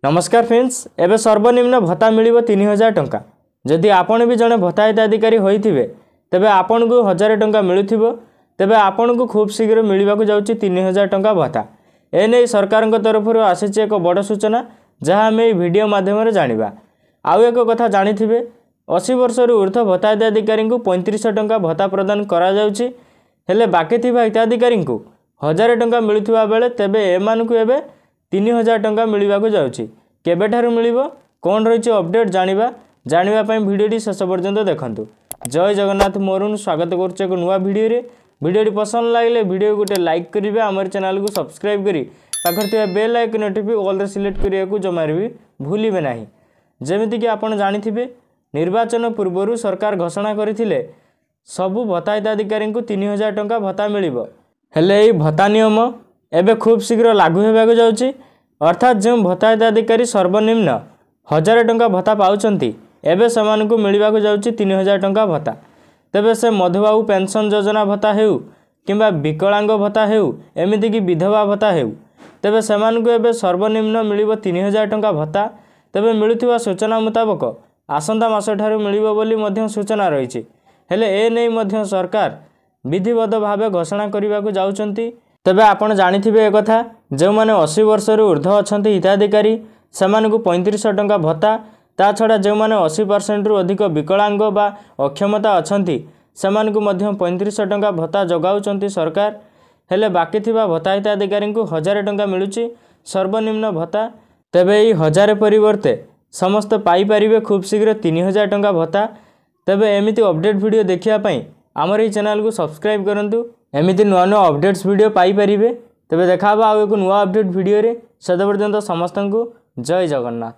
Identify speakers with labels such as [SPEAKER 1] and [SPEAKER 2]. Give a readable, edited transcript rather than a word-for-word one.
[SPEAKER 1] नमस्कार फ्रेंड्स, एबे सर्वनिम्न भत्ता मिलिबो 3000 टंका। जदि आपण भी जने भत्ता हिताधिकारी होइथिबे तेबे आपण को 1000 टंका मिलुथिबो, तेबे आपण को खूब शीघ्र मिलिबा को जाउची 3000 टंका भत्ता। एने सरकार तरफ आसीचे एक बड़ सूचना जहाँ आम वीडियो माध्यम जानिबा। आउ एक कथा जानिथिबे 80 वर्ष ऊर्ध्व भत्ता हिताधिकारी को 3500 टंका भत्ता प्रदान करा जाउची। हेले बाकी थिबा हिताधिकारी को 1000 टंका मिलुथिबा बेले तेबे एमानकु एबे 3000 टंका मिलवा को जाउची। केबेठारु मिलिबो कोन रहिछि अपडेट जानिबा पई भिडियोटी शेष पर्यंत देखंतु। जय जगन्नाथ, मोरुन स्वागत करूछ एक नुवा वीडियो रे। वीडियोटी पसंद लागले वीडियो गोटे लाइक करिवे, हमर चैनल को सब्सक्राइब करी पाखर थिबा बेल आइकन नोटिफिकेशन ऑल रे सिलेक्ट करिया को जमार भी भूलिबे नाही। जेमिति कि आपण जानिथिबे निर्वाचन पूर्वरु सरकार घोषणा करिथिले सबु भत्ता हिताधिकारी को 3000 टंका भत्ता मिलिबो। हेले एई भत्ता नियम एबे खूब शीघ्र लागू होगा जाउची। अर्थात जो भत्ता हिताधिकारी सर्वनिम्न 1000 टंका भत्ता पाउचंती एबे समानकु मिलिबा को जाउची 3000 टंका भत्ता। तेबे से मधुबाबू पेंशन योजना भत्ता हेउ किंबा विकलांग भत्ता हेउ एमिति कि विधवा भत्ता हेउ, तेबे समानकु एबे सर्वनिम्न मिलिबो 3000 टंका भत्ता। तेबे मिलुथिबा सूचना मुताबक आसंता मास ठारु मिलिबो बोली मध्य सूचना रहिछि। हेले ए नै मध्य सरकार विधिबद्ध भावे घोषणा करिबा को जाउचंती। तेबे आपण जानिथिबे ए कथा जो माने 80 वर्ष ऊर्ध्व अछंती हिताधिकारी सेमानकु 3500 टंका भत्ता। ता छड़ा जो माने 80% रु अधिक विकलांग बा अक्षमता अछंती सेमानकु मध्य 3500 टंका भत्ता जगाउचंती सरकार। हेले बाकी थिबा भत्ता हिताधिकारी को 1000 टंका मिलुची सर्वनिम्न भत्ता। तेबे ई 1000 परिवर्ते समस्त पाई परिबे खूब शीघ्र 3000 टंका भत्ता। तेबे एमिति अपडेट वीडियो देखिया पई हमर ई चैनल को सब्सक्राइब करंतु। एमिति नुआ नुआ अपडेट्स वीडियो पाई परिबे। तेबे देखाबा आउ एक नुआ अपडेट वीडियो रे। सदा पर्यंत समस्तन को जय जगन्नाथ।